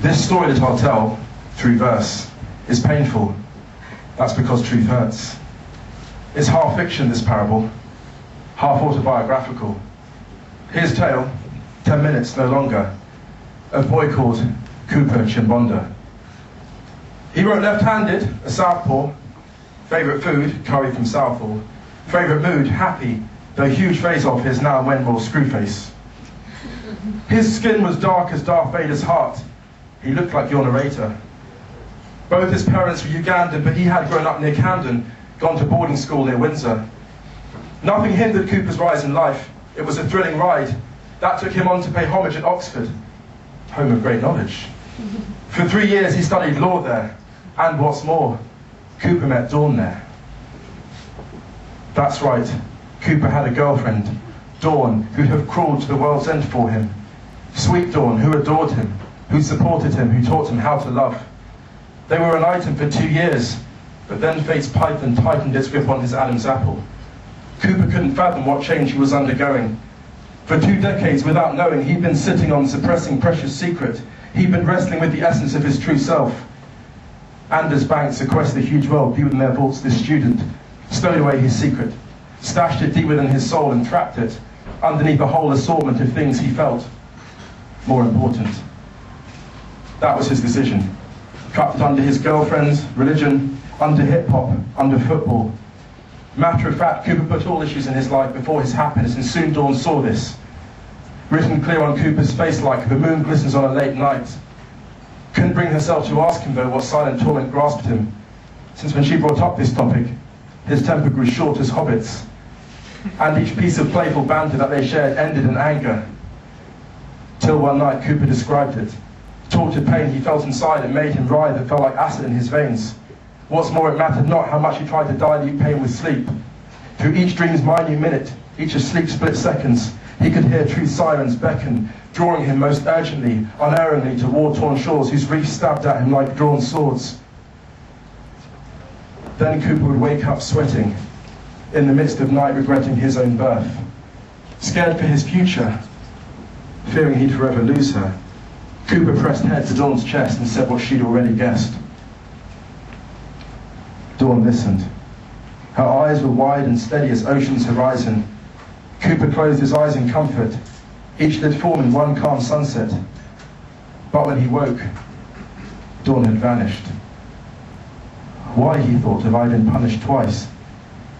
This story that I'll tell through verse is painful. That's because truth hurts. It's half fiction, this parable, half autobiographical. His tale, 10 minutes, no longer, a boy called Cooper Chimbonda. He wrote left-handed, a southpaw, favourite food, curry from Southall, favourite mood, happy, though huge face of his now and when more screw face. His skin was dark as Darth Vader's heart. He looked like your narrator. Both his parents were Ugandan, but he had grown up near Camden, gone to boarding school near Windsor. Nothing hindered Cooper's rise in life. It was a thrilling ride. That took him on to pay homage at Oxford, home of great knowledge. For 3 years he studied law there, and what's more, Cooper met Dawn there. That's right, Cooper had a girlfriend, Dawn, who'd have crawled to the world's end for him. Sweet Dawn, who adored him, who supported him, who taught him how to love. They were an item for 2 years, but then fate's python tightened its grip on his Adam's apple. Cooper couldn't fathom what change he was undergoing. For 2 decades, without knowing, he'd been sitting on suppressing precious secret. He'd been wrestling with the essence of his true self. And as banks across the huge world viewed in their vaults this student, stowed away his secret, stashed it deep within his soul and trapped it underneath a whole assortment of things he felt more important. That was his decision. Trapped under his girlfriend's religion, under hip-hop, under football. Matter of fact, Cooper put all issues in his life before his happiness, and soon Dawn saw this. Written clear on Cooper's face like the moon glistens on a late night. Couldn't bring herself to ask him, though, what silent torment grasped him. Since when she brought up this topic, his temper grew short as hobbits. And each piece of playful banter that they shared ended in anger. Till one night, Cooper described it. Tortured pain he felt inside and made him writhe that felt like acid in his veins. What's more, it mattered not how much he tried to dilute pain with sleep. Through each dream's minute minute, each of sleep's split seconds, he could hear truth's sirens beckon, drawing him most urgently, unerringly to war-torn shores whose reefs stabbed at him like drawn swords. Then Cooper would wake up sweating, in the midst of night regretting his own birth. Scared for his future, fearing he'd forever lose her, Cooper pressed head to Dawn's chest and said what she'd already guessed. Dawn listened. Her eyes were wide and steady as ocean's horizon. Cooper closed his eyes in comfort, each lid forming one calm sunset. But when he woke, Dawn had vanished. Why, he thought, have I been punished twice?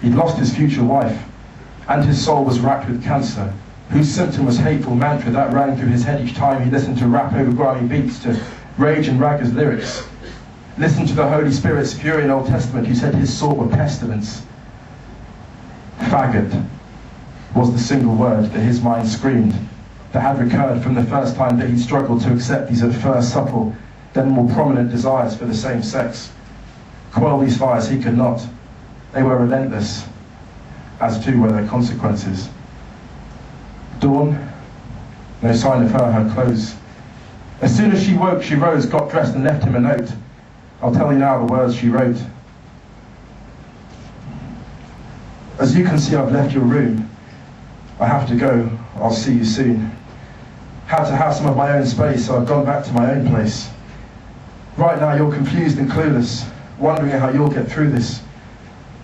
He'd lost his future wife, and his soul was racked with cancer, whose symptom was hateful mantra that rang through his head each time he listened to rap over grimy beats, to rage and raggers lyrics. Listened to the Holy Spirit's fury in Old Testament, who said his sword were pestilence. Faggot was the single word that his mind screamed, that had recurred from the first time that he struggled to accept these at first subtle, then more prominent desires for the same sex. Quell these fires he could not. They were relentless, as too were their consequences. Dawn, no sign of her clothes. As soon as she woke, she rose, got dressed and left him a note. I'll tell you now the words she wrote. As you can see, I've left your room. I have to go. I'll see you soon. Had to have some of my own space, so I've gone back to my own place. Right now you're confused and clueless, wondering how you'll get through this.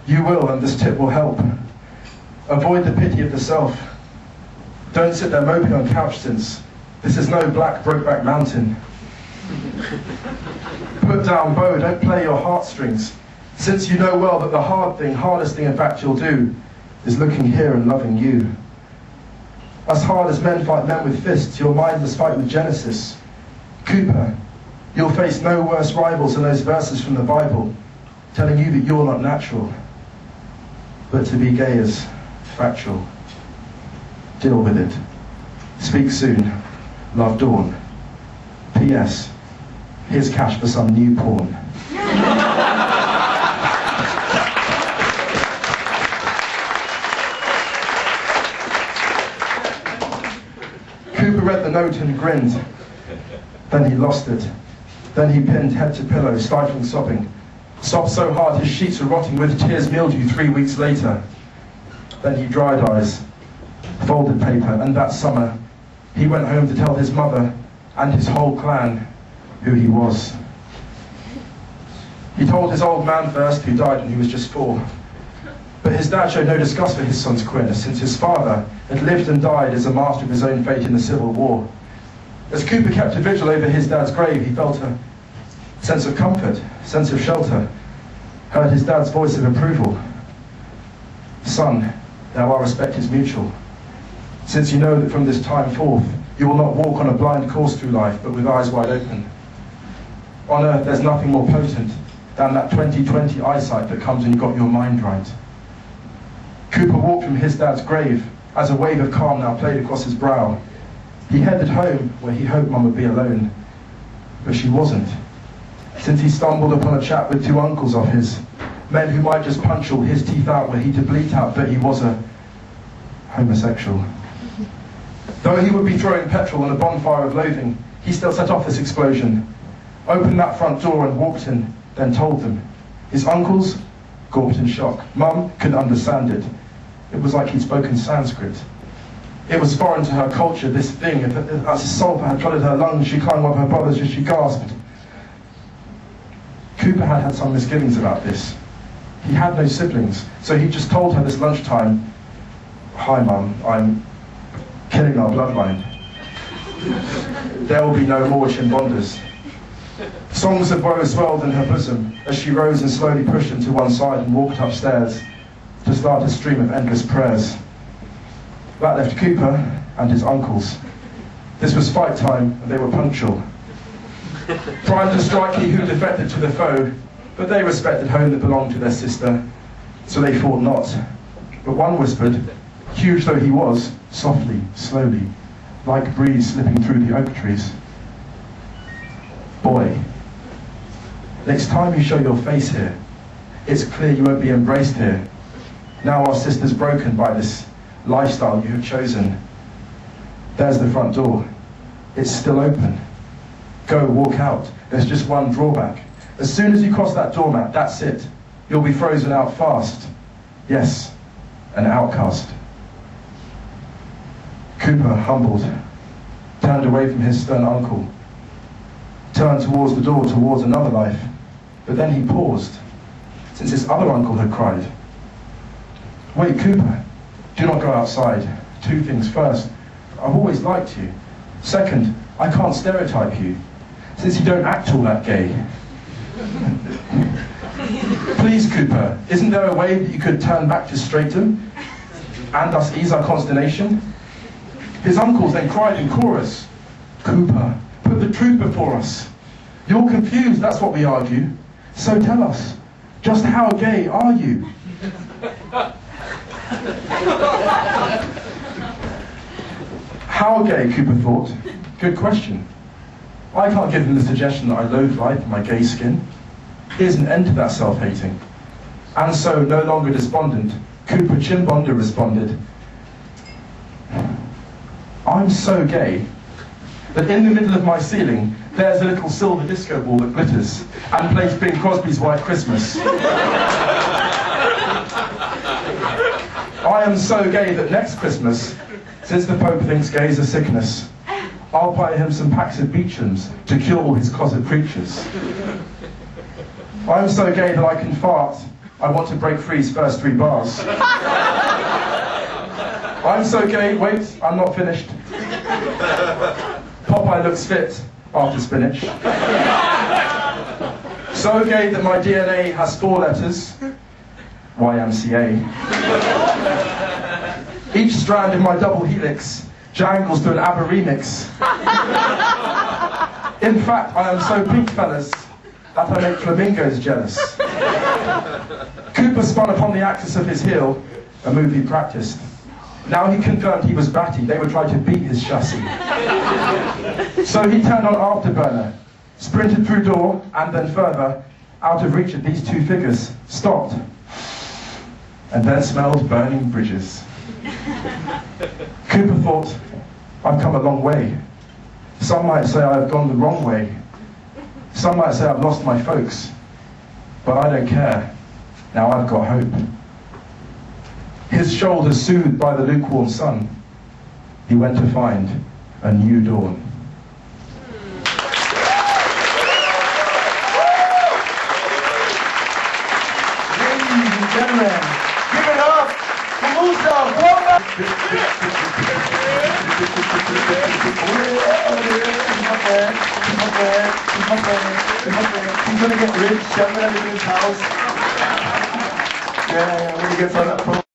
You will, and this tip will help. Avoid the pity of the self. Don't sit there moping on couch since this is no black Brokeback Mountain. Put down bow, don't play your heartstrings, since you know well that the hardest thing in fact you'll do, is looking here and loving you. As hard as men fight men with fists, your mind must fight with Genesis. Cooper, you'll face no worse rivals than those verses from the Bible, telling you that you're not natural, but to be gay is factual. Deal with it. Speak soon. Love, Dawn. P.S. Here's cash for some new porn. Cooper read the note and grinned. Then he lost it. Then he pinned head to pillow, stifling sobbing. Sobbed so hard his sheets were rotting with tears mildew 3 weeks later. Then he dried eyes, folded paper, and that summer he went home to tell his mother and his whole clan who he was. He told his old man first, who died when he was just 4. But his dad showed no disgust for his son's queerness, since his father had lived and died as a master of his own fate in the Civil War. As Cooper kept a vigil over his dad's grave, he felt a sense of comfort, sense of shelter, heard his dad's voice of approval. Son, now our respect is mutual, since you know that from this time forth, you will not walk on a blind course through life, but with eyes wide open. On earth, there's nothing more potent than that 20/20 eyesight that comes when you've got your mind right. Cooper walked from his dad's grave as a wave of calm now played across his brow. He headed home where he hoped Mum would be alone, but she wasn't, since he stumbled upon a chat with 2 uncles of his, men who might just punch all his teeth out were he to bleat out that he was a homosexual. Though he would be throwing petrol on a bonfire of loathing, he still set off this explosion, opened that front door and walked in, then told them. His uncles gawped in shock. Mum couldn't understand it. It was like he'd spoken Sanskrit. It was foreign to her culture, this thing. As sulphur had flooded her lungs, she clung with her brothers as she gasped. Cooper had some misgivings about this. He had no siblings, so he just told her this lunchtime, "Hi Mum, I'm killing our bloodline. There will be no more Chimbondas." Songs of woe swelled in her bosom as she rose and slowly pushed him to one side and walked upstairs to start a stream of endless prayers. That left Cooper and his uncles. This was fight time and they were punctual. Trying to strike he who defected to the foe, but they respected home that belonged to their sister, so they fought not. But one whispered, huge though he was, softly, slowly, like breeze slipping through the oak trees. "Boy, next time you show your face here, it's clear you won't be embraced here. Now our sister's broken by this lifestyle you have chosen. There's the front door. It's still open. Go, walk out. There's just one drawback. As soon as you cross that doormat, that's it. You'll be frozen out fast. Yes, an outcast." Cooper, humbled, turned away from his stern uncle, turned towards the door, towards another life, but then he paused, since his other uncle had cried. "Wait, Cooper, do not go outside. 2 things. First, I've always liked you. Second, I can't stereotype you, since you don't act all that gay. Please, Cooper, isn't there a way that you could turn back to straighten, and thus ease our consternation?" His uncles then cried in chorus, "Cooper, put the truth before us. You're confused, that's what we argue. So tell us, just how gay are you?" How gay, Cooper thought. Good question. I can't give him the suggestion that I loathe life in my gay skin. Here's an end to that self-hating. And so, no longer despondent, Cooper Chimbonda responded, "I'm so gay that in the middle of my ceiling there's a little silver disco ball that glitters and plays Bing Crosby's White Christmas. I am so gay that next Christmas, since the Pope thinks gay is a sickness, I'll buy him some packs of Beechams to cure all his closet preachers. I'm so gay that I can fart. I want to break free's first 3 bars. I'm so gay, wait, I'm not finished. Popeye looks fit after spinach. So gay that my DNA has 4 letters, YMCA. Each strand of my double helix jangles to an ABBA remix. In fact, I am so pink, fellas, that I make flamingos jealous." Cooper spun upon the axis of his heel, a move he practiced. Now he confirmed he was batty, they would try to beat his chassis. So he turned on afterburner, sprinted through door, and then further, out of reach of these 2 figures, stopped, and then smelled burning bridges. Cooper thought, I've come a long way. Some might say I've gone the wrong way. Some might say I've lost my folks. But I don't care. Now I've got hope. His shoulders soothed by the lukewarm sun, he went to find a new dawn. Ladies and gentlemen, give it up for Musa, Okwonga! He's gonna get rich, I'm gonna live in his house. Yeah, when he gets on that